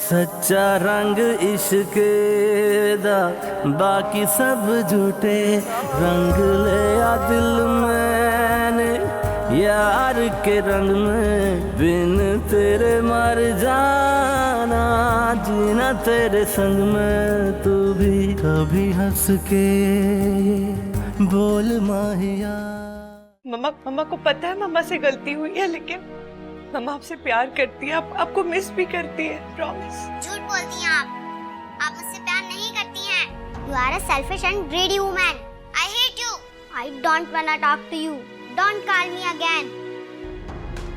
सच्चा रंग इश्क दा बाकी सब झूठे रंग ले आ दिल मैंने यार के रंग में बिन तेरे मर जाना जीना तेरे संग में तू भी कभी हंस के बोल माहिया। मम्मा को पता है मम्मा से गलती हुई है, लेकिन मम्मा आपसे प्यार करती है, आपको मिस भी करती है, प्रॉमिस। झूठ बोलती हैं आप मुझसे प्यार नहीं करती हैं। You are a selfish and greedy woman. I hate you. I don't wanna talk to you. Don't call me again.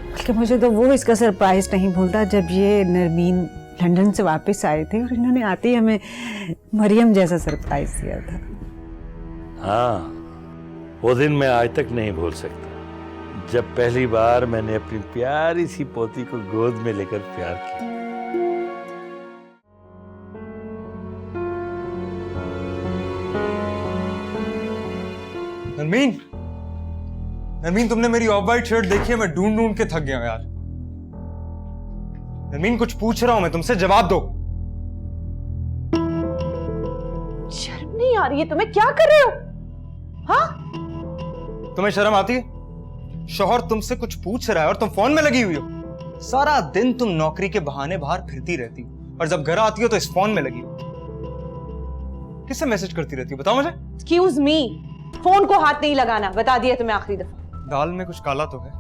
बल्कि मुझे तो वो इसका सरप्राइज नहीं भूलता जब ये नरमीन लंदन से वापस आए थे और इन्होंने आते ही हमें मरियम जैसा सरप्राइज दिया था। हाँ, वो दिन मैं आज तक नहीं भूल सकता जब पहली बार मैंने अपनी प्यारी सी पोती को गोद में लेकर प्यार किया। नरमीन तुमने मेरी ऑफ वाइट शर्ट देखी है? मैं ढूंढ के थक गया यार। नरमीन कुछ पूछ रहा हूं मैं तुमसे, जवाब दो। शर्म नहीं आ रही है तुम्हें? क्या कर रहे हो? हाँ, तुम्हें शर्म आती है? शौहर तुमसे कुछ पूछ रहा है और तुम फोन में लगी हुई हो। सारा दिन तुम नौकरी के बहाने बाहर फिरती रहती हो और जब घर आती हो तो इस फोन में लगी हो। किससे मैसेज करती रहती हो बताओ मुझे? एक्सक्यूज मी, फोन को हाथ नहीं लगाना, बता दिया तुम्हें आखिरी दफा। दाल में कुछ काला तो है।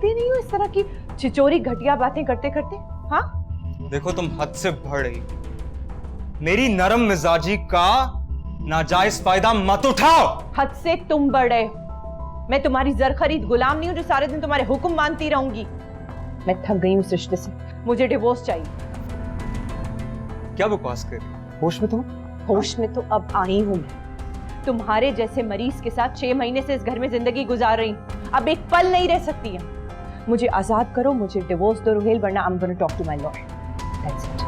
नहीं हो इस तरह की छिचोरी घटिया बातें करते करते। हाँ, देखो तुम हद से बढ़ रही, मेरी नरम मिजाजी का नाजायज फायदा मत उठाओ। हद से तुम बढ़ रहे हो। मैं तुम्हारी जर खरीद गुलाम नहीं हूं जो सारे दिन तुम्हारे हुक्म मानती रहूंगी। मैं थक गई हूं इस रिश्ते से, मुझे डिवोर्स चाहिए। क्या बकवास कर रही हो? होश में तुम? होश में तो अब आई हूं मैं। तुम्हारे जैसे मरीज के साथ 6 महीने से इस घर में जिंदगी गुजार रही हूं, अब एक पल नहीं रह सकती है। मुझे आजाद करो, मुझे डिवोर्स दो रुहेल, वरना I am going to talk to my lawyer. That's it.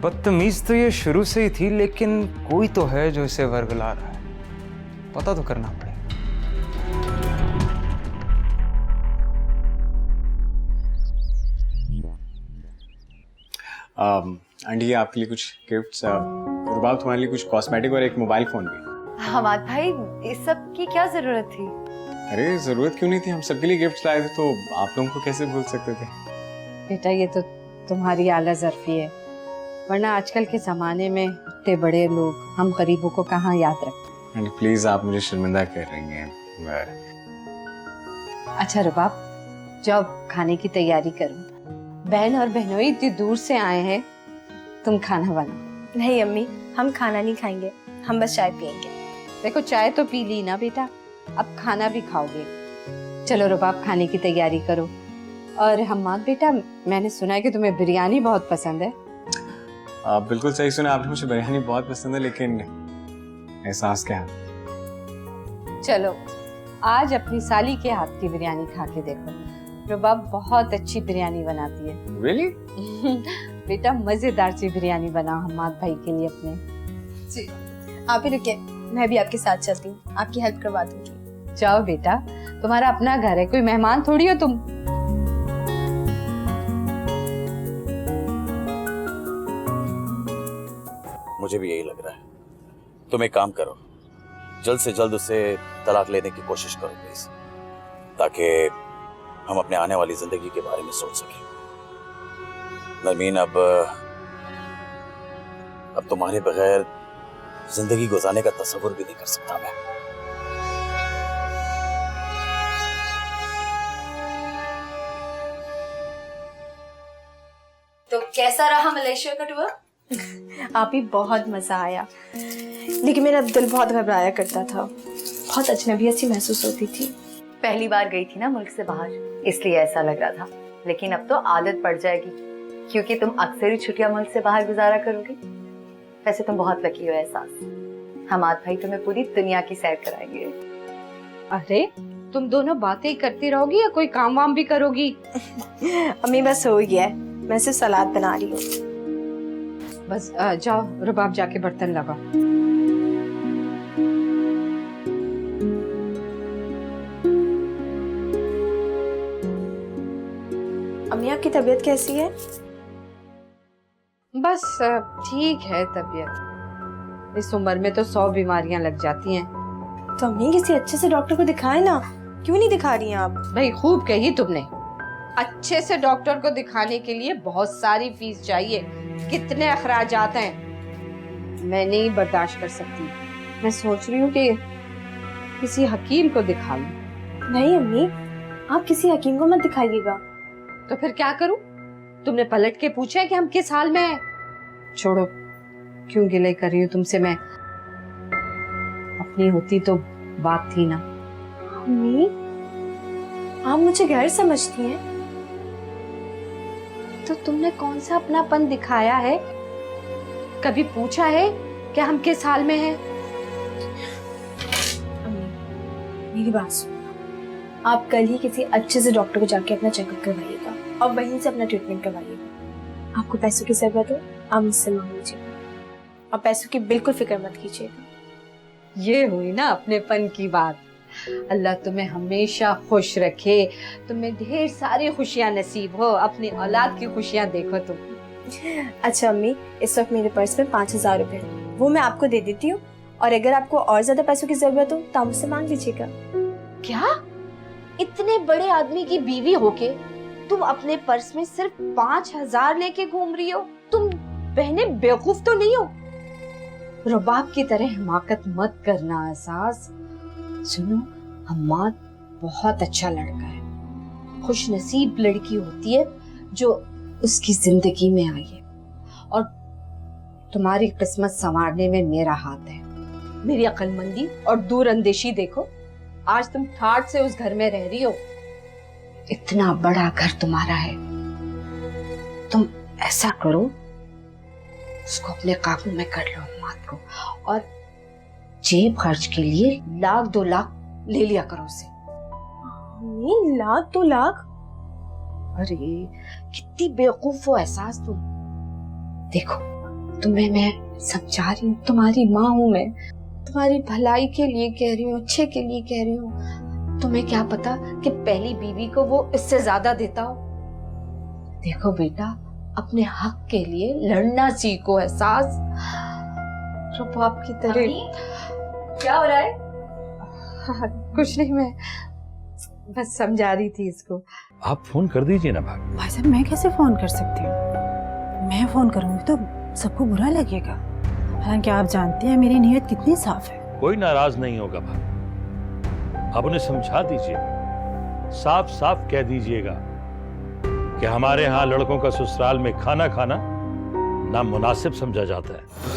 बदतमीज तो ये शुरू से ही थी, लेकिन कोई तो है जो इसे वर्गला रहा है। पता तो करना पड़ेगा। आंटी ये आपके लिए कुछ गिफ्ट्स, रुबाब तुम्हारे लिए कुछ कॉस्मेटिक और एक मोबाइल फोन भी। हमाद भाई, इस सब की क्या जरूरत थी? अरे जरूरत क्यों नहीं थी, हम सबके लिए गिफ्ट्स लाए थे, तो आप लोगों को कैसे भूल सकते थे? बेटा ये तो तुम्हारी आला ज़र्फी है, वरना आजकल के ज़माने में इतने बड़े लोग हम गरीबों को कहाँ याद रखते। आंटी प्लीज आप मुझे शर्मिंदा कर रही हैं। अच्छा रुबाब, जाओ खाने की तैयारी करो। बहन और बहनोई इतनी दूर से आए हैं, तुम खाना बनाओ। नहीं अम्मी, हम खाना नहीं खाएंगे, हम बस चाय पियेंगे। देखो चाय तो पी ली ना बेटा, अब खाना भी खाओगे। चलो रुबाब खाने की तैयारी करो। और हम्माद बेटा, मैंने सुना है कि तुम्हें बिरयानी बहुत पसंद है। बिल्कुल सही सुना आपने, मुझे बिरयानी बहुत पसंद है, लेकिन एहसास क्या है? चलो आज अपनी साली के हाथ की बिरयानी खा के देखो, रुबाब बहुत अच्छी बिरयानी बनाती है। Really? बेटा मजेदार सी बिरयानी बनाओ हम्माद भाई के लिए अपने। जी आप ही रुके, मैं भी आपके साथ चलती हूँ, आपकी हेल्प करवा दूंगी। जाओ बेटा, तुम्हारा अपना घर है, कोई मेहमान थोड़ी हो तुम। मुझे भी यही लग रहा है। तुम एक काम करो, जल्द से जल्द उसे तलाक लेने की कोशिश करो प्लीज, ताकि हम अपने आने वाली जिंदगी के बारे में सोच सकें। नरमीन, अब तुम्हारे बगैर जिंदगी गुजारने का तस्वुर भी नहीं कर सकता मैं। तो कैसा रहा मलेशिया का टूर? आप ही बहुत मजा आया, लेकिन मेरा दिल बहुत घबराया करता था, बहुत अजनबियत सी महसूस होती थी। पहली बार गई थी ना मुल्क से बाहर, इसलिए ऐसा लग रहा था, लेकिन अब तो आदत पड़ जाएगी, क्योंकि तुम अक्सर ही छुट्टियां मुल्क से बाहर गुजारा करोगी। वैसे तुम बहुत लकी हो एहसास, हमाद भाई तुम्हें पूरी दुनिया की सैर कराएंगे। अरे तुम दोनों बातें करती रहोगी या कोई काम वाम भी करोगी? अम्मी बस हो गया है, मैं सिर्फ सलाद बना रही हूँ। बस जाओ रुबाब, जाके बर्तन लगाओ। अम्मी आपकी तबीयत कैसी है? बस ठीक है तबीयत। इस उम्र में तो 100 बीमारियां लग जाती हैं। तो अम्मी किसी अच्छे से डॉक्टर को दिखाए ना, क्यों नहीं दिखा रही हैं आप? भाई खूब कही तुमने। अच्छे से डॉक्टर को दिखाने के लिए बहुत सारी फीस चाहिए, कितने अखराजात हैं, मैं नहीं बर्दाश्त कर सकती। मैं सोच रही हूँ कि किसी हकीम को दिखा लूं। नहीं अम्मी, आप किसी हकीम को मत दिखाइएगा। तो फिर क्या करूं? तुमने पलट के पूछा है कि हम किस हाल में हैं? छोड़ो, क्यों गिले कर रही हूँ तुमसे मैं? अपनी होती तो बात थी ना। अम्मी, आप मुझे गैर समझती हैं। तो तुमने कौन सा अपनापन दिखाया है? कभी पूछा है कि हम किस हाल में हैं? अम्मी, मेरी बात सुनो। आप कल ही किसी अच्छे से डॉक्टर को जाके अपना चेकअप करवाइएगा और वहीं से अपना ट्रीटमेंट करवाइएगा। आपको पैसों की जरूरत हो, आप मुझसे मांग लीजिएगा और पैसों की बिल्कुल फिक्र मत कीजिएगा। ये हुई ना अपनेपन की बात। अल्लाह तुम्हें हमेशा खुश रखे, तुम्हें ढेर सारी खुशियां नसीब हो, अपनी औलाद की खुशियां देखो तुम। अच्छा अम्मी, इस वक्त मेरे पर्स में 5000 रुपए हैं, वो मैं आपको दे देती हूँ और अगर आपको और ज्यादा पैसों की जरूरत हो तो आप मुझसे मांग लीजिएगा। क्या? इतने बड़े आदमी की बीवी होके तुम अपने पर्स में सिर्फ 5000 लेके घूम रही हो? तुम बहने बेवकूफ तो नहीं हो? रुबाब की तरह हिमाकत मत करना एहसास। सुनो, हम्माद बहुत अच्छा लड़का है, खुश नसीब लड़की होती है जो उसकी जिंदगी में आई है, और तुम्हारी किस्मत संवारने में मेरा हाथ है। मेरी अक्लमंदी और दूरअंदेशी देखो, आज तुम ठाठ से उस घर में रह रही हो। इतना बड़ा घर तुम्हारा है, तुम ऐसा करो, उसको अपने काबू में कर लो हिम्मत को, और जेब खर्च के लिए 1-2 लाख ले लिया करो उसे। अम्मी, 1-2 लाख? अरे कितनी बेवकूफ हो एहसास तुम। देखो, तुम्हें मैं समझा रही हूँ, तुम्हारी माँ हूँ मैं, तुम्हारी भलाई के लिए कह रही हूँ, अच्छे के लिए कह रही हूँ। तुम्हें क्या पता कि पहली बीवी को वो इससे ज्यादा देता हो। देखो बेटा, अपने हक के लिए लड़ना सीखो एहसास। रुबाब की तरह। क्या हो रहा है? कुछ नहीं, मैं बस समझा रही थी इसको। आप फोन कर दीजिए ना भाभी। भाई साहब, मैं कैसे फोन कर सकती हूँ? मैं फोन करूंगी तो सबको बुरा लगेगा। हालांकि आप जानते हैं मेरी नीयत कितनी साफ है। कोई नाराज नहीं होगा भाभी, आप उन्हें समझा दीजिए, साफ साफ कह दीजिएगा कि हमारे यहाँ लड़कों का ससुराल में खाना खाना नामुनासिब समझा जाता है।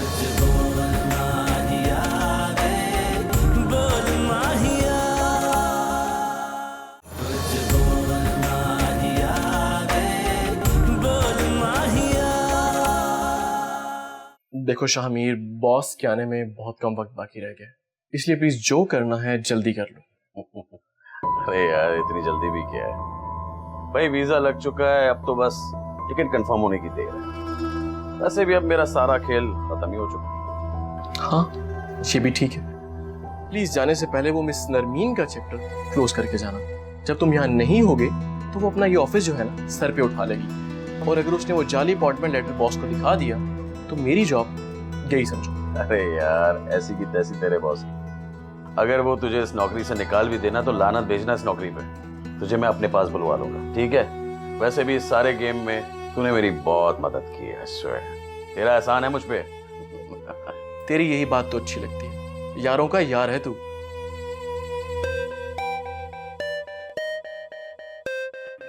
देखो शाहमीर, बॉस के आने में बहुत कम वक्त बाकी रह गया, इसलिए प्लीज जो करना है जल्दी कर लो। अरे यार, इतनी जल्दी भी क्या है भाई, वीजा लग चुका है, अब तो बस टिकट कंफर्म होने की देर है। वैसे भी अब मेरा सारा खेल खत्म ही हो चुका है। हाँ, ये भी ठीक है। प्लीज जाने से पहले वो मिस नरमीन का चैप्टर क्लोज करके जाना। जब तुम यहाँ नहीं होगे तो वो अपना ये ऑफिस जो है ना सर पे उठा लेगी, और अगर उसने वो जाली अपॉइंटमेंट लेटर बॉस को दिखा दिया तो मेरी जॉब गई समझो। अरे यार, ऐसी की तैसी तेरे बॉस, अगर वो तुझे इस नौकरी से निकाल भी देना तो लानत भेजना इस नौकरी पे, तुझे मैं अपने पास बुलवा लूंगा, ठीक है? वैसे भी इस सारे गेम में तूने मेरी बहुत मदद की है, तेरा एहसान है मुझ पे। तेरी यही बात तो अच्छी लगती है, यारों का यार है तू।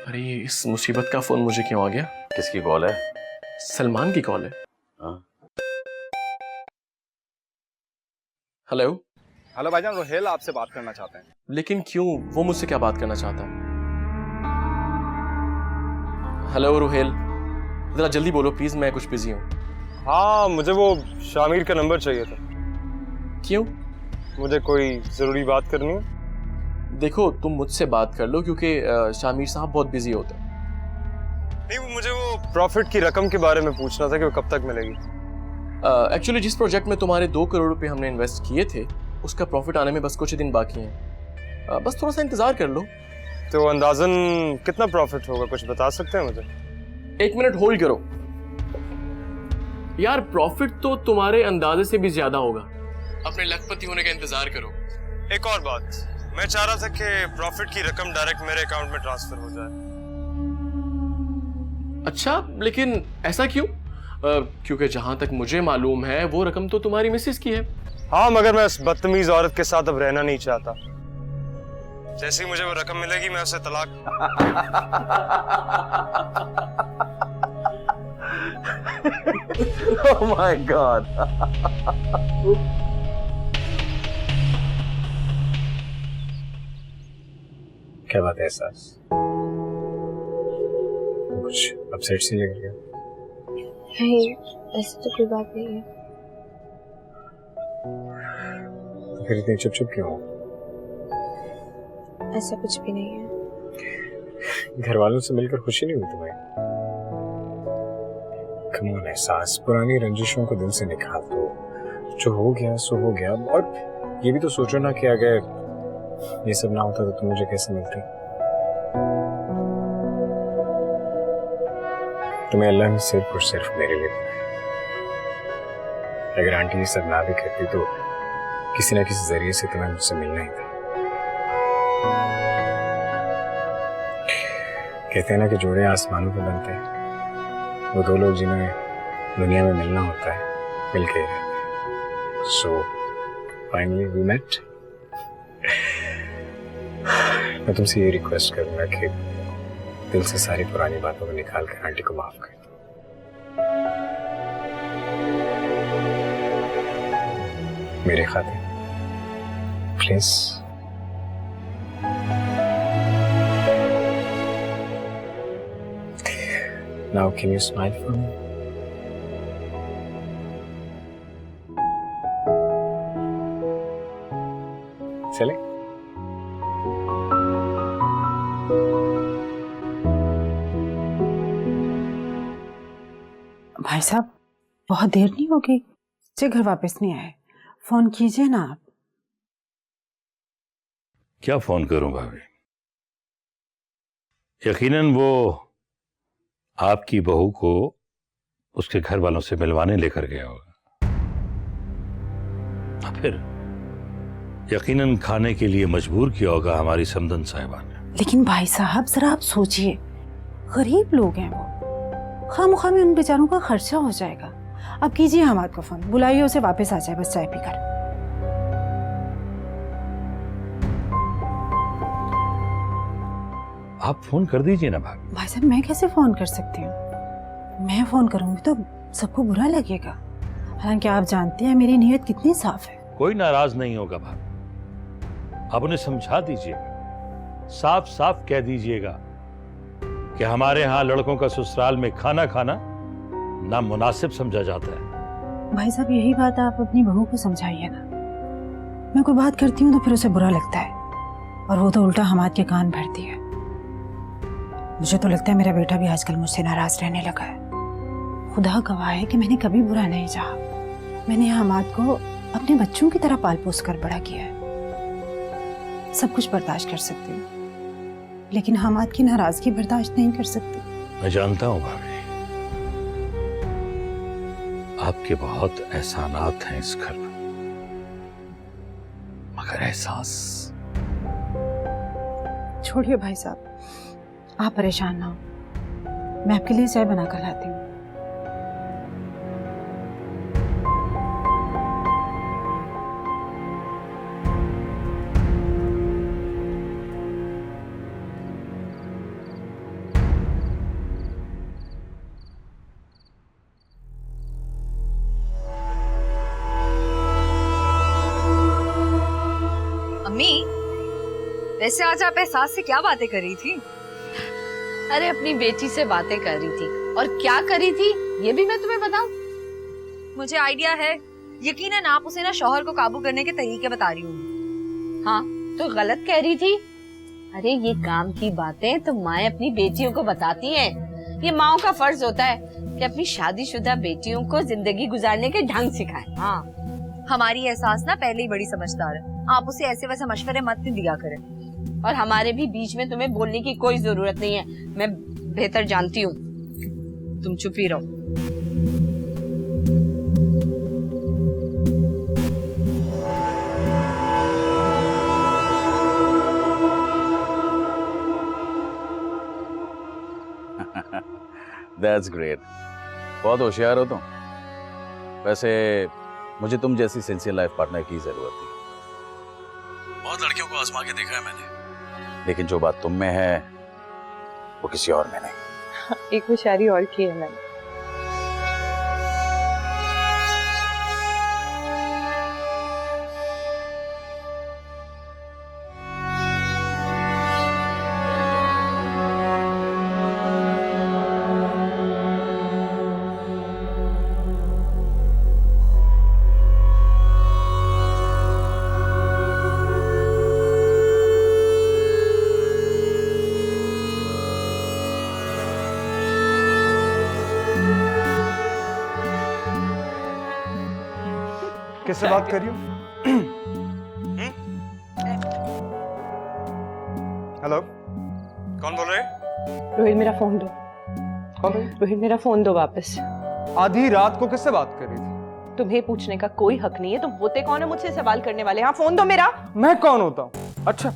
अरे इस मुसीबत का फोन मुझे क्यों आ गया? किसकी कॉल है? सलमान की कॉल है। हेलो। हेलो भाईजान, रोहेल आपसे बात करना चाहते हैं। लेकिन क्यों? वो मुझसे क्या बात करना चाहता है? हेलो रोहेल, जरा जल्दी बोलो प्लीज, मैं कुछ बिजी हूँ। हाँ, मुझे वो शामिर का नंबर चाहिए था। क्यों? मुझे कोई जरूरी बात करनी है। देखो, तुम मुझसे बात कर लो क्योंकि शामिर साहब बहुत बिजी होते हैं। नहीं, मुझे वो प्रॉफिट की रकम के बारे में पूछना था कि वो कब तक मिलेगी। एक्चुअली जिस प्रोजेक्ट में तुम्हारे 2 करोड़ रुपए हमने इन्वेस्ट किए थे, उसका प्रॉफिट आने में बस कुछ ही दिन बाकी हैं। बस थोड़ा सा इंतजार कर लो, तो अंदाजन कितना प्रॉफिट होगा, कुछ बता सकते हैं मुझे? 1 मिनट होल्ड करो यार, प्रॉफिट तो तुम्हारे अंदाजे से भी ज्यादा होगा। अपने लखपति होने का इंतजार करो। एक और बात, मैं चाह रहा था कि प्रॉफिट की रकम डायरेक्ट मेरे अकाउंट में ट्रांसफर हो जाए। अच्छा, लेकिन ऐसा क्यों? क्योंकि जहां तक मुझे मालूम है वो रकम तो तुम्हारी मिसेस की है। हाँ, मगर मैं उस बदतमीज औरत के साथ अब रहना नहीं चाहता। जैसे ही मुझे वो रकम मिलेगी मैं उसे तलाक। Oh my God. क्या बात है एहसास? कुछ अपसेट सी लग रही है? नहीं, ऐसी तो कोई बात नहीं है। तो फिर इतनी चुप चुप क्यों हो? ऐसा कुछ भी नहीं है। घर वालों से मिलकर खुशी नहीं हुई तुम्हें? कम ऑन एहसास, पुरानी रंजिशों को दिल से निकाल दो। जो हो गया सो हो गया। और ये भी तो सोचो ना कि अगर ये सब ना होता तो तुम मुझे कैसे मिलती? तुम्हें अल्लाह ने सिर्फ और सिर्फ मेरे लिए बनाया। अगर आंटी ये सब ना भी करती तो किसी ना किसी जरिए से तुम्हें मुझसे मिलना ही था। कहते हैं ना कि जोड़े आसमानों पे बनते हैं। वो दो लोग जिन्हें दुनिया में मिलना होता है मिल के ही रहते हैं। So finally we met. मैं तुमसे ये रिक्वेस्ट करूंगा कि दिल से सारी पुरानी बातों को निकाल कर आंटी को माफ कर दो। मेरे खातिर please. Now can you smile for me? चले? भाई साहब, बहुत देर नहीं हो गई, बच्चे घर वापस नहीं आए, फोन कीजिए ना आप। क्या फोन करूं भाभी? यकीनन वो आपकी बहू को उसके घर वालों से मिलवाने लेकर गया होगा। फिर यकीनन खाने के लिए मजबूर किया होगा हमारी समदन साहिबा ने। लेकिन भाई साहब जरा आप सोचिए, गरीब लोग हैं वो, खामखा में उन बेचारों का खर्चा हो जाएगा। अब कीजिए हमाद को फोन, बुलाइए उसे वापस आ जाए बस चाय पीकर। आप फोन कर दीजिए ना भाभी। भाई साहब मैं कैसे फोन कर सकती हूँ? मैं फोन करूंगी तो सबको बुरा लगेगा। हालांकि आप जानते हैं मेरी नीयत कितनी साफ है। कोई नाराज नहीं होगा भाभी, आप उन्हें समझा दीजिएगा, साफ साफ कह दीजिएगा कि हमारे यहाँ लड़कों का ससुराल में खाना खाना नामुनासिब समझा जाता है। भाई साहब यही बात आप अपनी बहू को समझाइए ना। मैं कोई बात करती हूँ तो फिर उसे बुरा लगता है और वो तो उल्टा हमाद के कान भरती है। मुझे तो लगता है मेरा बेटा भी आजकल मुझसे नाराज रहने लगा है। खुदा गवाह है कि मैंने कभी बुरा नहीं चाहा। मैंने हमाद को अपने बच्चों की तरह पाल पोस कर बड़ा किया है। सब कुछ बर्दाश्त कर सकती हूँ, लेकिन हमाद की नाराजगी बर्दाश्त नहीं कर सकती। मैं जानता हूँ भाभी, आपके बहुत एहसानात हैं इस घर में, मगर एहसास। छोड़िए भाई साहब, आप परेशान ना हो, मैं आपके लिए चाय बना कर लाती हूँ। अम्मी, वैसे आज आप एहसास से क्या बातें कर रही थी? अरे अपनी बेटी से बातें कर रही थी, और क्या करी थी ये भी मैं तुम्हें बताऊं? मुझे आइडिया है, यकीनन आप उसे ना शौहर को काबू करने के तरीके बता रही होंगी। हाँ तो गलत कह रही थी। अरे ये काम की बातें तो माएं अपनी बेटियों को बताती हैं। ये माओं का फर्ज होता है कि अपनी शादीशुदा बेटियों को जिंदगी गुजारने के ढंग सिखाएं। हाँ, हमारी एहसास ना पहले ही बड़ी समझदार है, आप उसे ऐसे वैसे मशवरे मत दिया करें। और हमारे भी बीच में तुम्हें बोलने की कोई जरूरत नहीं है। मैं बेहतर जानती हूँ, तुम चुप ही रहो। That's great. बहुत होशियार हो तुम। वैसे मुझे तुम जैसी सिंसियर लाइफ पार्टनर की जरूरत थी। बहुत लड़कियों को आजमा के देखा है मैंने, लेकिन जो बात तुम में है वो किसी और में नहीं। एक होशियारी और की है मैंने। किससे बात कर रही हो? हेलो, कौन बोल रहे हैं? रोहित मेरा फोन दो। कौन? रोहित मेरा फोन दो वापस। आधी रात को किससे बात कर रही थी? तुम्हें पूछने का कोई हक नहीं है। तुम होते कौन हो मुझसे सवाल करने वाले? हाँ फोन दो मेरा। मैं कौन होता हूँ? अच्छा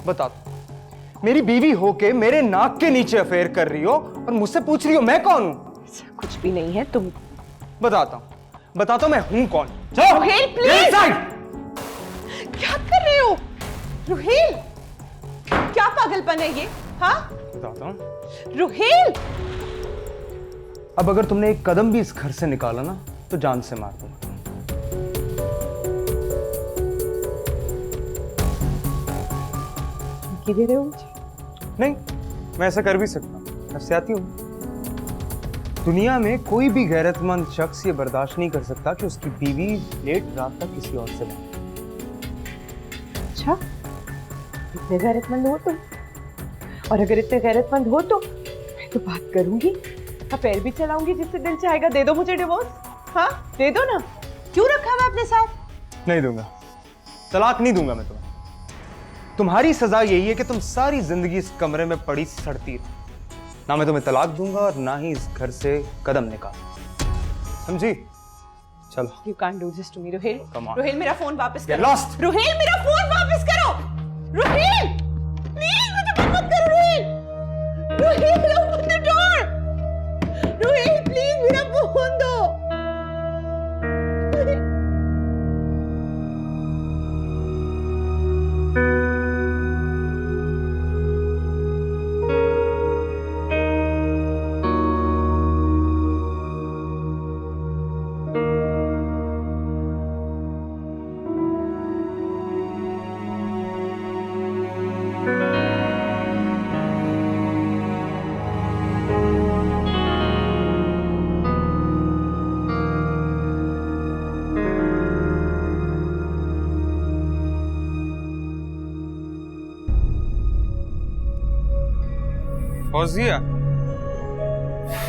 बता दो। मेरी बीवी होके मेरे नाक के नीचे अफेयर कर रही हो और मुझसे पूछ रही हो मैं कौन हूँ? कुछ भी नहीं है। तुम बताता हूँ मैं हूँ कौन। रोहिल प्लीज। क्या कर रहे हो रोहिल? क्या पागलपन है ये? हाँ बताता हूँ। रोहिल, अब अगर तुमने एक कदम भी इस घर से निकाला ना तो जान से मार दूंगा। धमकी दे रहे हो मुझे? नहीं, मैं ऐसा कर भी सकता हूँ, नफ्सियाती हूँ। दुनिया में कोई भी गैरतमंद शख्स ये बर्दाश्त नहीं कर सकता कि उसकी बीवी लेट रात तक किसी और से बात। अच्छा, इतने गैरतमंद हो तुम? और अगर इतने गैरतमंद हो तो मैं तो बात करूंगी, अफेयर भी चलाऊंगी जिससे दिल चाहेगा। दे दो मुझे डिवोर्स। हाँ दे दो ना। क्यों रखा हुआ अपने साथ? नहीं दूंगा, तलाक नहीं दूंगा मैं तुम्हें। तुम्हारी सजा यही है कि तुम सारी जिंदगी इस कमरे में पड़ी सड़ती रहो। ना मैं तुम्हें तलाक दूंगा और ना ही इस घर से कदम निकाल, समझी? चलो। You can't do this to me, Rohail. Come on. Rohail मेरा फोन वापस Get करो। lost. रोहिल मेरा फोन वापस करो। रोहिल प्लीज मुझे मत करो Rohail. Rohail open the door। Rohail please मेरा फोन दो।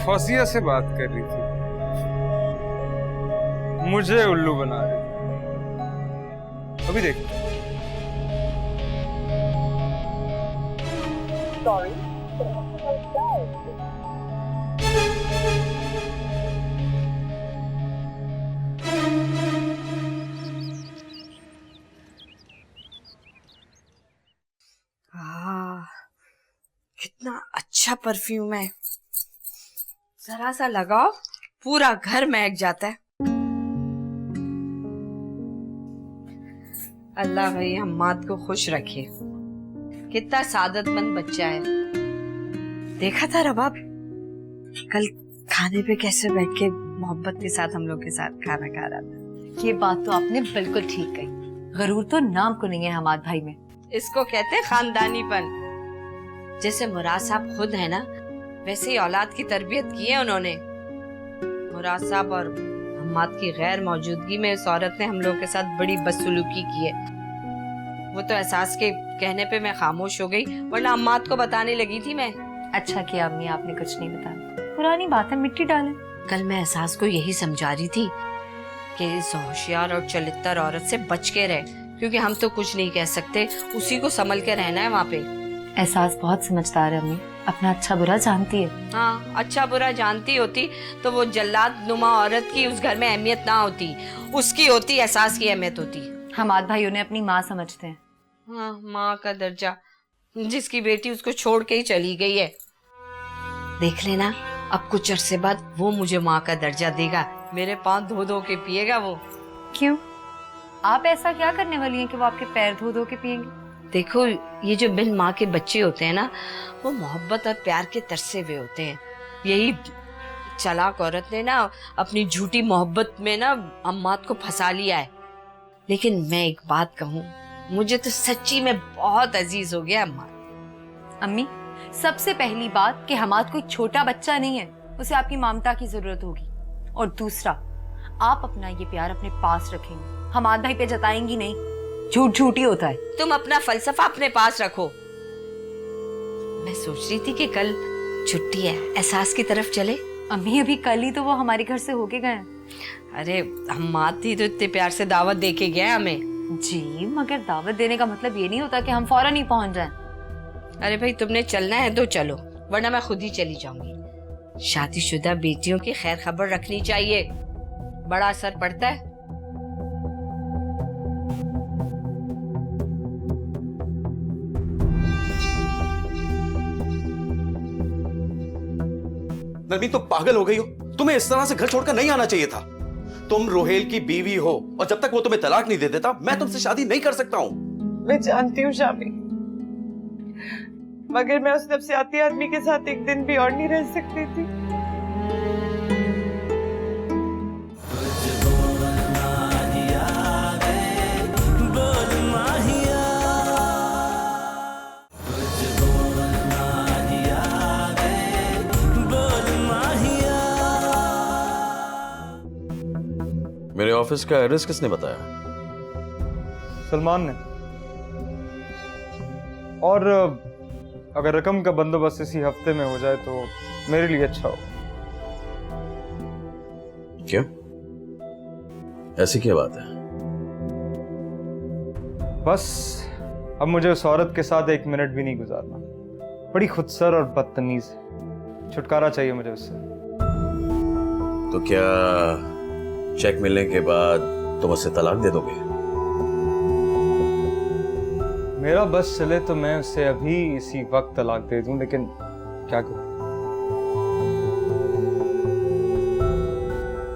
फौजिया से बात कर रही थी, मुझे उल्लू बना रही थी। अभी देख। कितना अच्छा परफ्यूम है, जरा सा लगाओ पूरा घर महक जाता है। अल्लाह भाई हम्माद को खुश रखे। कितना सादतमंद बच्चा है। देखा था रबाब कल खाने पे कैसे बैठ के मोहब्बत के साथ हम लोग के साथ खाना खा रहा था। ये बात तो आपने बिल्कुल ठीक कही। गरूर तो नाम को नहीं है हमाद भाई में। इसको कहते हैं खानदानीपन। जैसे मुराद साहब खुद है ना, वैसे ही औलाद की तरबियत की है उन्होंने। मुराद साहब और हम्माद की गैर मौजूदगी में इस औरत ने हम लोग के साथ बड़ी बदसलूकी की है। वो तो एहसास के कहने पे मैं खामोश हो गई, वरना हम्माद को बताने लगी थी मैं। अच्छा किया अम्मी, आपने कुछ नहीं बताया। पुरानी बात है, मिट्टी डाले। कल मैं एहसास को यही समझा रही थी कि इस होशियार और चलित्तर औरत से बच के रहे, क्योंकि हम तो कुछ नहीं कह सकते, उसी को संभल के रहना है वहाँ पे। एहसास बहुत समझदार है अम्मी, अपना अच्छा बुरा जानती है। हाँ, अच्छा बुरा जानती होती तो वो जल्लाद नुमा औरत की उस घर में अहमियत ना होती, उसकी होती, एहसास की अहमियत होती। हमाद भाई उन्हें अपनी माँ समझते हैं। हाँ, माँ का दर्जा, जिसकी बेटी उसको छोड़ के ही चली गई है। देख लेना, अब कुछ अरसे बाद वो मुझे माँ का दर्जा देगा, मेरे पाँव धो धो के पिएगा वो। क्यों? आप ऐसा क्या करने वाली हैं कि वो आपके पैर धो धो के पिएंगे? देखो, ये जो बिन माँ के बच्चे होते हैं ना, वो मोहब्बत और प्यार के तरसे हुए होते हैं। यही चालाक औरत ने ना अपनी झूठी मोहब्बत में ना अम्मात को फंसा लिया है। लेकिन मैं एक बात कहूँ, मुझे तो सच्ची में बहुत अजीज हो गया अम्मा। अम्मी, सबसे पहली बात कि हमाद कोई छोटा बच्चा नहीं है, उसे आपकी ममता की जरूरत होगी। और दूसरा, आप अपना ये प्यार अपने पास रखेंगे, हमाद भाई पे जताएंगी नहीं। झूठ झूठ ही होता है। तुम अपना फलसफा अपने पास रखो। मैं सोच रही थी कि कल छुट्टी है, एहसास की तरफ चले। अम्मी, अभी कल ही तो वो हमारे घर से होके गए। अरे हम माती तो इतने प्यार से दावत दे के गए हमें। जी, मगर दावत देने का मतलब ये नहीं होता कि हम फौरन ही पहुंच जाएं। अरे भाई, तुमने चलना है तो चलो, वरना मैं खुद ही चली जाऊंगी। शादीशुदा बेटियों की खैर खबर रखनी चाहिए, बड़ा असर पड़ता है। नरमीन, तुम पागल हो गई हो? तुम्हें इस तरह से घर छोड़कर नहीं आना चाहिए था। तुम रोहेल की बीवी हो और जब तक वो तुम्हें तलाक नहीं दे देता, मैं तुमसे शादी नहीं कर सकता हूँ। मैं जानती हूँ शामी, मगर मैं उस नफसियाती आदमी के साथ एक दिन भी और नहीं रह सकती थी। मेरे ऑफिस का एड्रेस किसने बताया? सलमान ने। और अगर रकम का बंदोबस्त इसी हफ्ते में हो जाए तो मेरे लिए अच्छा हो। क्यों? ऐसी क्या बात है? बस अब मुझे उस औरत के साथ एक मिनट भी नहीं गुजारना। बड़ी खुदसर और बदतमीज है, छुटकारा चाहिए मुझे उससे। तो क्या चेक मिलने के बाद तुम उससे तलाक दे दोगे? मेरा बस चले तो मैं उसे अभी इसी वक्त तलाक दे दूं, लेकिन क्या करूं?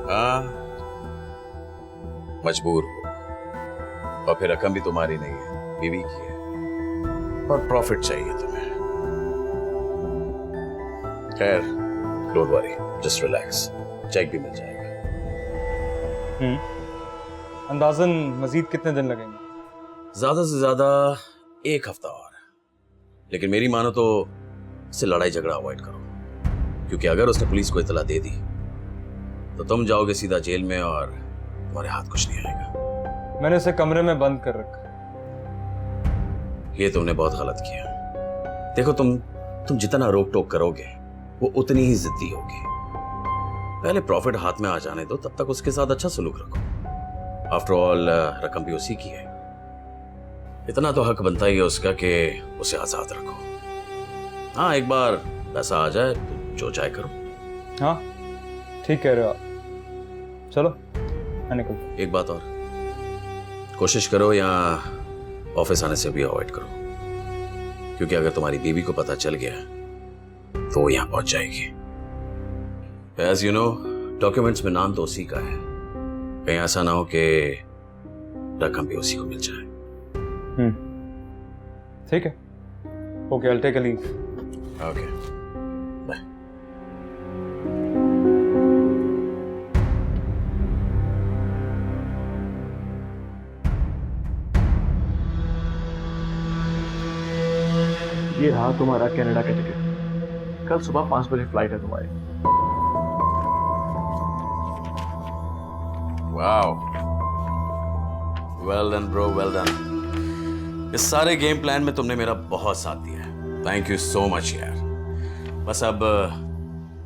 हाँ, मजबूर हो। और फिर रकम भी तुम्हारी नहीं है, बीवी की है, और प्रॉफिट चाहिए तुम्हें। खैर, don't worry, just relax, check भी मिल जाएगा। अंदाजन मजीद कितने दिन लगेंगे? ज्यादा से ज्यादा एक हफ्ता और। लेकिन मेरी मानो तो इससे लड़ाई झगड़ा अवॉइड करो, क्योंकि अगर उसने पुलिस को इतला दे दी तो तुम जाओगे सीधा जेल में और तुम्हारे हाथ कुछ नहीं आएगा। मैंने उसे कमरे में बंद कर रखा। ये तुमने बहुत गलत किया। देखो, तुम जितना रोक टोक करोगे वो उतनी ही जिद्दी होगी। पहले प्रॉफिट हाथ में आ जाने दो, तब तक उसके साथ अच्छा सलूक रखो। आफ्टर ऑल रकम भी उसी की है, इतना तो हक बनता ही है उसका कि उसे आजाद रखो। हाँ, एक बार पैसा आ जाए तो जो चाहे करो। हाँ, ठीक कह रहे हो आप। चलो मैं निकलता हूं। एक बात और, कोशिश करो यहाँ ऑफिस आने से भी अवॉइड करो, क्योंकि अगर तुम्हारी बीवी को पता चल गया तो वो यहाँ पहुंच जाएगी। एज यू नो, डॉक्यूमेंट्स में नाम तो उसी का है, कहीं ऐसा ना हो कि रकम भी उसी को मिल जाए। ठीक है, okay, I'll take a leave. Okay, bye. ये रहा तुम्हारा कनाडा का टिकट। कल सुबह 5 बजे फ्लाइट है तुम्हारी। Wow, well done bro, well done. इस सारे गेम प्लान में तुमने मेरा बहुत साथ दिया है, थैंक यू सो मच यार। बस अब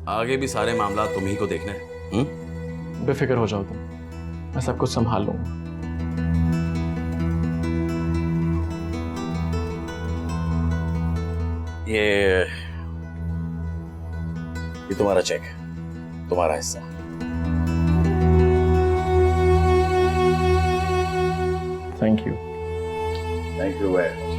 आगे भी सारे मामला तुम ही को देखना है। बेफिक्र हो जाओ तुम, मैं सब कुछ संभाल लूंगा। ये तुम्हारा चेक है, तुम्हारा हिस्सा। Thank you. Thank you very much.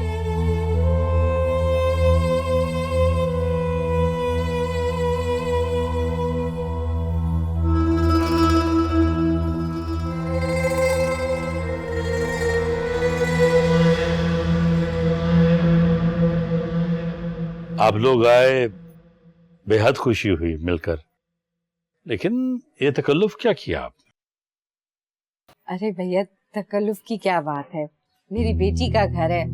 आप लोग आए, बेहद खुशी हुई मिलकर, लेकिन ये तकल्लुफ क्या किया आप? अरे भैया, तकल्लुफ की क्या बात है, मेरी बेटी का घर है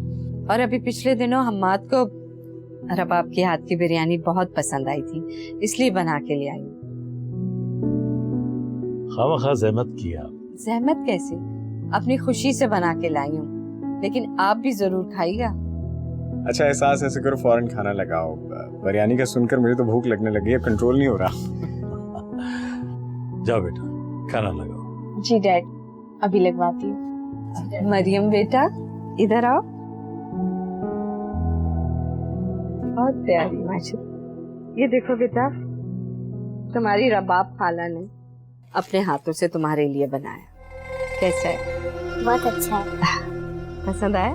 और अभी पिछले दिनों हम्माद को रबाब के हाथ की बिरयानी बहुत पसंद आई थी, इसलिए बना के ले आई। खामखा ज़हमत किया। ज़हमत कैसे, अपनी खुशी से बना के लाई हूँ, लेकिन आप भी जरूर खाइएगा। अच्छा एहसास ऐसे करो, फौरन खाना लगाओ। बिरयानी का सुनकर मुझे तो भूख लगने लगी है, कंट्रोल नहीं हो रहा। जाओ बेटा, खाना लगाओ। जी डैड, अभी लगवाती हूँ। मरियम बेटा, इधर आओ। बहुत प्यारी माशाल्लाह। ये देखो बेटा, तुम्हारी रबाब खाला ने अपने हाथों से तुम्हारे लिए बनाया। कैसा है? बहुत अच्छा है। पसंद आया?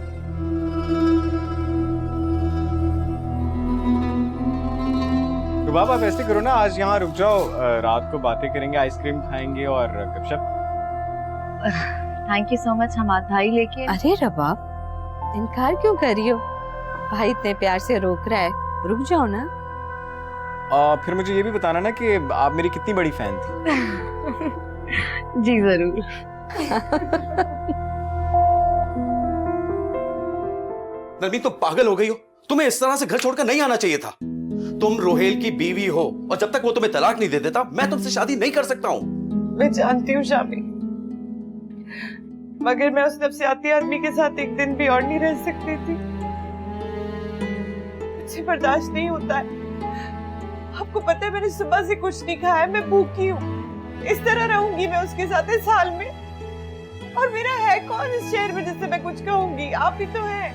तो बाबा आप ऐसे करो ना, आज यहाँ रुक जाओ, रात को बातें करेंगे, आइसक्रीम खाएंगे और गपशप। Thank you so much Hamad भाई, लेकिन अरे रबाब, इनकार क्यों कर रही हो? भाई इतने प्यार से रोक रहा है, रुक जाओ ना। फिर मुझे ये भी बताना ना कि आप मेरी कितनी बड़ी फैन थी। जी जरूर। नरमीन, तुम पागल हो गई हो? तुम्हें इस तरह से घर छोड़कर नहीं आना चाहिए था। तुम रोहेल की बीवी हो और जब तक वो तुम्हें तलाक नहीं दे देता, मैं तुमसे शादी नहीं कर सकता हूँ। मैं जानती हूँ शामी, मगर मैं उस नफसियाती आदमी के साथ एक दिन भी और नहीं रह सकती थी। मुझे बर्दाश्त नहीं होता है। आपको पता है मैंने सुबह से कुछ नहीं खाया है, मैं भूखी हूँ। इस तरह रहूंगी मैं उसके साथ इस हाल में? और मेरा है कौन इस शहर में जिससे मैं कुछ कहूंगी? आप ही तो हैं।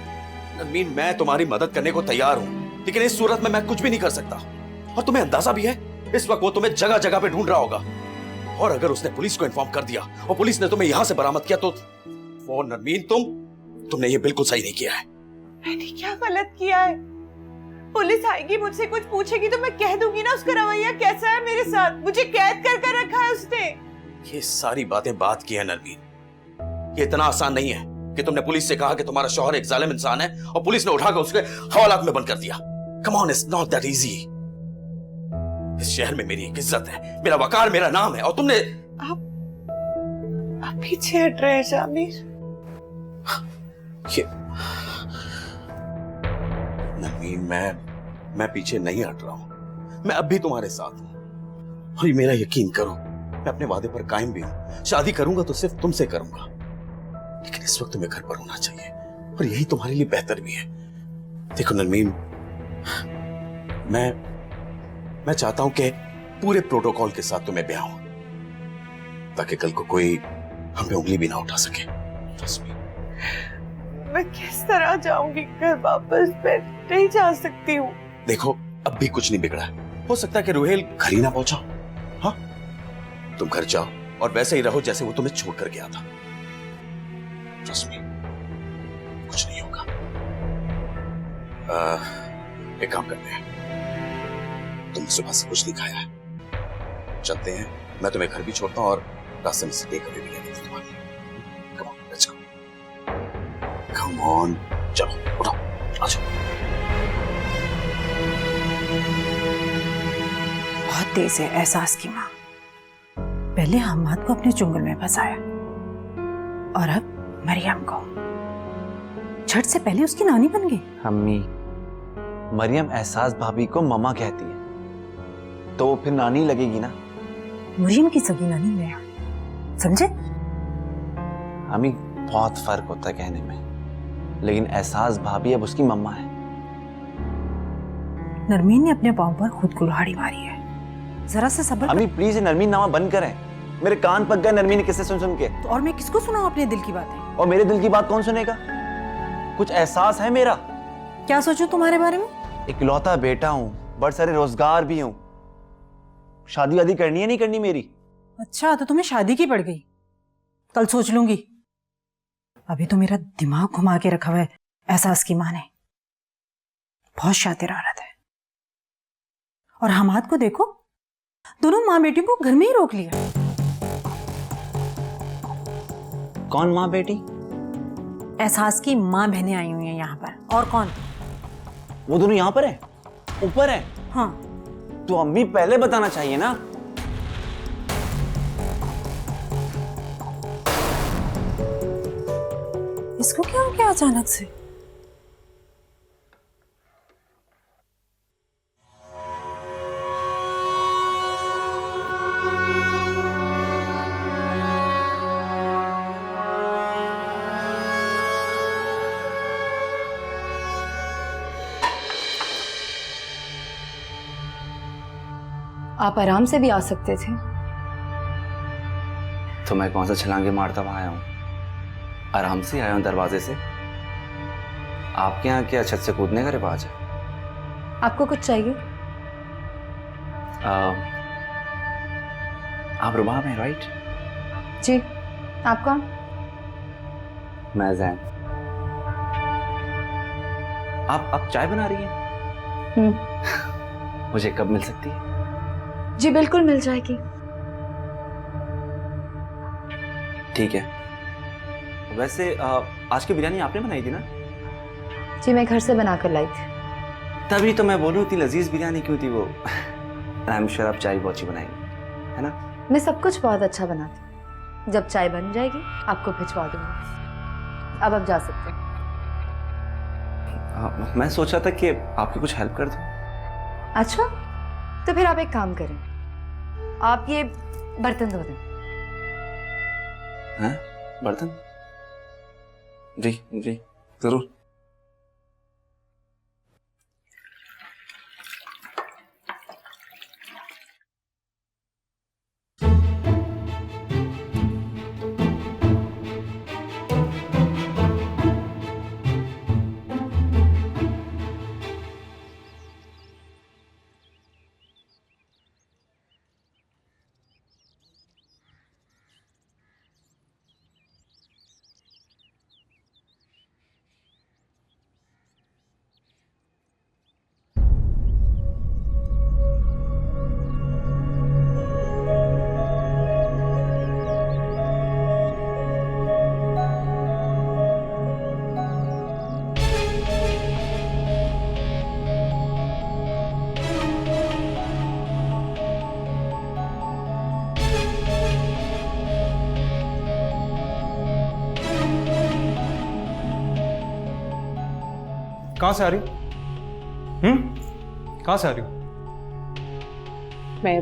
नरमीन, मैं तुम्हारी मदद करने को तैयार हूँ, लेकिन इस सूरत में मैं कुछ भी नहीं कर सकता। और तुम्हें अंदाजा भी है, इस वक्त वो तुम्हें जगह जगह पे ढूंढ रहा होगा। और अगर उसने पुलिस को इन्फॉर्म कर दिया और पुलिस ने तुम्हें यहां से बरामद किया तो वो नरमीन, तुमने ये बिल्कुल सही नहीं किया है। मैंने क्या गलत किया है? पुलिस आएगी, मुझसे कुछ पूछेगी तो मैं कह दूंगी ना उसका रवैया कैसा है मेरे साथ। मुझे कैद कर कर रखा है उसने। ये सारी बातें बात की है नरमीन, ये इतना आसान नहीं है कि तुमने पुलिस से कहा कि तुम्हारा शौहर एक जालिम इंसान है और पुलिस ने उठाकर उसके हवालात में बंद कर दिया। Come on, it's not that easy. इस शहर में मेरी एक इज्जत है, मेरा वकार, मेरा नाम है, और तुमने आप पीछे हट रहे हैं शामिर। नरमीन, मैं पीछे नहीं हट रहा हूं, मैं अब भी तुम्हारे साथ हूं। और ये मेरा यकीन करो, मैं अपने वादे पर कायम भी हूं। शादी करूंगा तो सिर्फ तुमसे करूंगा, लेकिन इस वक्त तुम्हें घर पर होना चाहिए और यही तुम्हारे लिए बेहतर भी है। देखो नरमीन, मैं चाहता हूं कि पूरे प्रोटोकॉल के साथ तुम्हें ब्याह हो, ताकि कल को कोई हम पे उंगली भी ना उठा सके। मैं किस तरह जाऊंगी घर वापस? मैं नहीं जा सकती हूँ। देखो, अब भी कुछ नहीं बिगड़ा है। हो सकता है कि रोहेल घर ही ना पहुंचा। हाँ, तुम घर जाओ और वैसे ही रहो जैसे वो तुम्हें छोड़कर गया था। ट्रस्ट मी, कुछ नहीं होगा। एक काम करते हैं, तुम सुबह से कुछ नहीं खाया है, चलते हैं, मैं तुम्हें घर भी छोड़ता हूं और रास्ते में से टेक अवे भी ले लेते तुम्हारे लिए। Come on, let's go. Come on, चलो उठो, आ जाओ। बहुत तेज है एहसास की माँ। पहले हम्माद को अपने चुंगल में फंसाया और अब मरियम को। झट से पहले उसकी नानी बन गई। अम्मी, मरियम एहसास भाभी को मम्मा कहती है, तो वो फिर नानी लगेगी ना। मरियम की सगी नानी मैं, समझे? अम्मी, बहुत फर्क होता है कहने में, लेकिन एहसास भाभी अब उसकी मम्मा है। नरमीन ने अपने पाँव पर खुद कुल्हाड़ी मारी है, जरा सा सब्र। अम्मी प्लीज नरमीन नामा बंद करें, मेरे कान पक गए नरमीन ने किससे सुन सुन के। तो और मैं किसको सुनाऊं अपने दिल की बातें? और मेरे दिल की बात कौन सुनेगा? कुछ एहसास है मेरा। क्या सोचूं तुम्हारे बारे में? इकलौता बेटा हूँ, बड़े सारे रोजगार भी हूँ। शादी वादी करनी है नहीं करनी मेरी? अच्छा, तो तुम्हें शादी की पड़ गई? कल सोच लूंगी। अभी तो मेरा दिमाग घुमा के रखा हुआ है एहसास की माँ ने। बहुत शातिर औरत है। और हमाद को देखो, दोनों माँ बेटी को घर में ही रोक लिया। कौन माँ बेटी? एहसास की माँ बहनें आई हुई हैं यहाँ पर। और कौन? वो दोनों यहाँ पर है, ऊपर है। हाँ, तो अम्मी पहले बताना चाहिए ना। इसको क्या हो गया अचानक से? आप आराम से भी आ सकते थे। तो मैं कौन सा छलांगे मारता हुआ आया हूँ? आराम से आया हूँ दरवाजे से। आपके यहाँ क्या छत से कूदने का रिवाज है? आपको कुछ चाहिए? आप रुबाब हैं, राइट? जी। आप कौन? मैं जैन। आप चाय बना रही हैं? मुझे कब मिल सकती है? जी बिल्कुल मिल जाएगी। ठीक है। वैसे आज की बिरयानी आपने बनाई थी ना? जी मैं घर से बनाकर लाई थी। तभी तो मैं बोलूं इतनी लजीज बिरयानी क्यों थी वो। आई एम श्योर आप चाय बहुत अच्छी बनाएंगी, है ना? मैं सब कुछ बहुत अच्छा बनाती हूँ। जब चाय बन जाएगी आपको भिजवा दूंगी। अब आप जा सकते हैं। मैं सोचा था कि आपकी कुछ हेल्प कर दूं। अच्छा, तो फिर आप एक काम करें, आप ये बर्तन धो दें। हैं? बर्तन? जी जी जरूर। कहां से आ रही हो? कहां से आ रही हो? मैं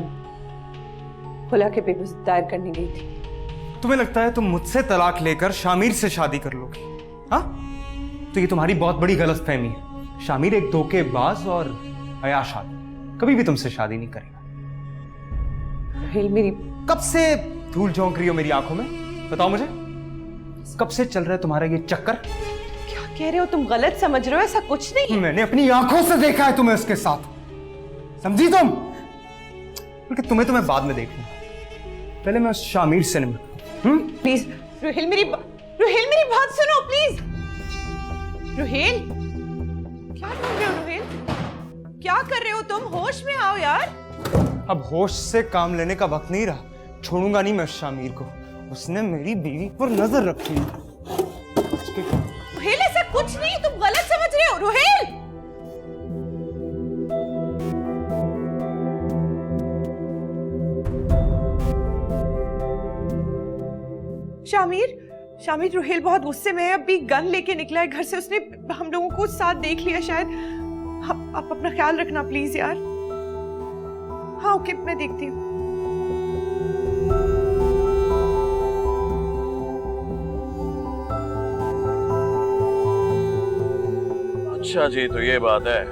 खुला के पेपर्स दायर करने गई थी। तुम्हें लगता है तुम मुझसे तलाक लेकर शामिर से शादी कर लोगी? हाँ, तो ये तुम्हारी बहुत बड़ी गलतफहमी है। शामिर एक धोखेबाज और अयाश आदमी, कभी भी तुमसे शादी नहीं करेगा। मेरी कब से धूल झोंक रही हो मेरी आंखों में? बताओ मुझे, कब से चल रहा है तुम्हारा ये चक्कर? क्या कह रहे हो तुम? गलत समझ रहे हो, ऐसा कुछ नहीं है। मैंने अपनी आंखों से देखा है तुम्हें उसके साथ, समझी तुम? बल्कि तुम्हें तो मैं बाद में देखूंगा, पहले मैं उस शामिर से निपटूं। प्लीज रुहेल, मेरी बात सुनो प्लीज। रुहेल, क्या कर रहे हो? रुहेल, क्या कर रहे हो तुम? होश में आओ यार। अब होश से काम लेने का वक्त नहीं रहा। छोड़ूंगा नहीं मैं उस शामिर को, उसने मेरी बीवी पर नजर रखी है। रुहेल, ऐसा कुछ नहीं, तुम गलत समझ रहे हो। रुहेल, शामिर रुहेल बहुत गुस्से में है। अभी गन लेके निकला है घर से, उसने हम लोगों को साथ देख लिया शायद। आप अपना ख्याल रखना प्लीज यार। हाँ ओके, मैं देखती हूँ। अच्छा जी, तो ये बात है।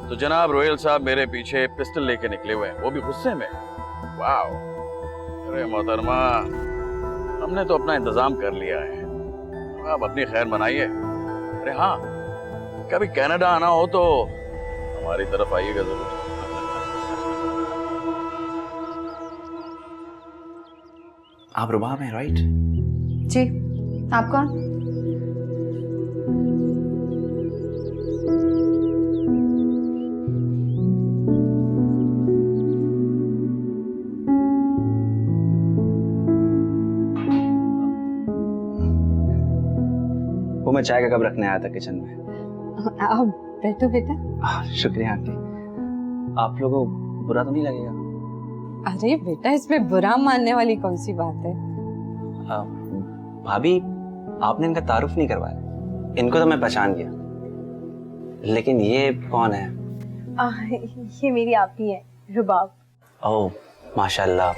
तो जनाब रोयल साहब मेरे पीछे पिस्टल लेके निकले हुए हैं, वो भी गुस्से में। वाह, अरे मोहतरमा, हमने तो अपना इंतजाम कर लिया है, आप अपनी खैर मनाइए। अरे हाँ, कभी कनाडा आना हो तो हमारी तरफ आइएगा जरूर। आप रुबाब हैं, राइट? जी, आप कौन? वो मैं चाय का कप रखने आया था किचन में। आप बैठो बेटा। शुक्रिया आंटी। आप लोगों को बुरा तो नहीं लगेगा? अरे बेटा, इसमें बुरा मानने वाली कौन सी बात है? भाभी, आपने इनका तारुफ नहीं करवाया। इनको तो मैं पहचान गया, लेकिन ये कौन है? ये मेरी आप ही है, रुबाब। ओह माशाल्लाह,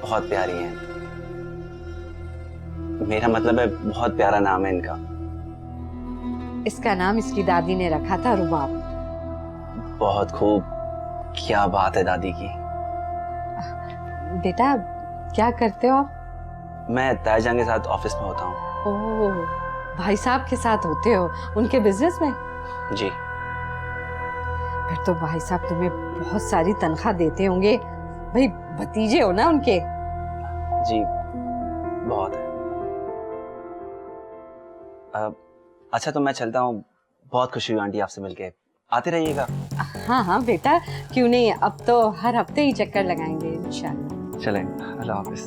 बहुत प्यारी हैं। मेरा मतलब है बहुत प्यारा नाम है इनका। इसका नाम इसकी दादी ने रखा था रुबाब। बहुत खूब, क्या बात है दादी की। बेटा, क्या करते हो आप? मैं तायजान के साथ ऑफिस में होता हूँ। ओह, भाई साहब के साथ होते हो उनके बिजनेस में? जी। फिर तो भाई साहब तुम्हें बहुत सारी तनख्वाह देते होंगे, भाई भतीजे हो ना उनके। जी बहुत है। अच्छा तो मैं चलता हूँ, बहुत खुशी हुई आंटी आपसे मिलके। आते रहिएगा। हाँ हाँ बेटा, क्यों नहीं, अब तो हर हफ्ते ही चक्कर लगाएंगे इंशाल्लाह। चलें, अल्लाह हाफिज।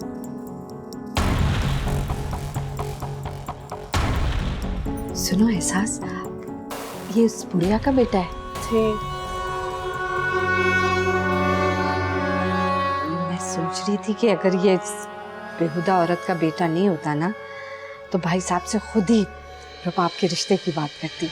सुनो एहसास, ये उस बुढ़िया का बेटा है। मैं सोच रही थी कि अगर ये बेहुदा औरत का बेटा नहीं होता ना, तो भाई साहब से खुद ही रुबाब के रिश्ते की बात करती।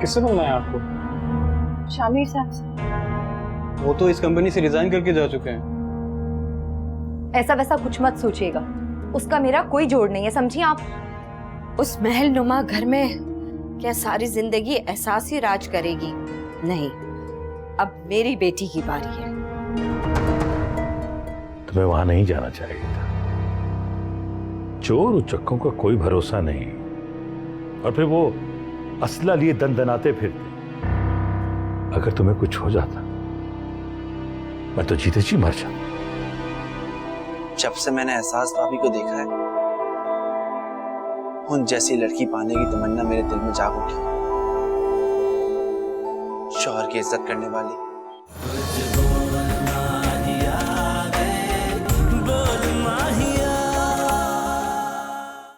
किससे बोलना है आपको? शामिर साहब। वो तो इस कंपनी से रिजाइन करके जा चुके हैं। ऐसा वैसा कुछ मत सोचिएगा, उसका मेरा कोई जोड़ नहीं है, समझिए आप। उस महल नुमा घर में क्या सारी जिंदगी एहसास ही राज करेगी? नहीं, अब मेरी बेटी की बारी है। तुम्हें वहां नहीं जाना चाहिए था। चोर उचक्कों का कोई भरोसा नहीं, और फिर वो असला लिए दंदनाते फिरते। अगर तुम्हें कुछ हो जाता, मैं तो जीते जी मर जाता। जब से मैंने एहसास भाभी को देखा है, उन जैसी लड़की पाने की तमन्ना मेरे दिल में जाग उठी। शौहर की इज्जत करने वाली,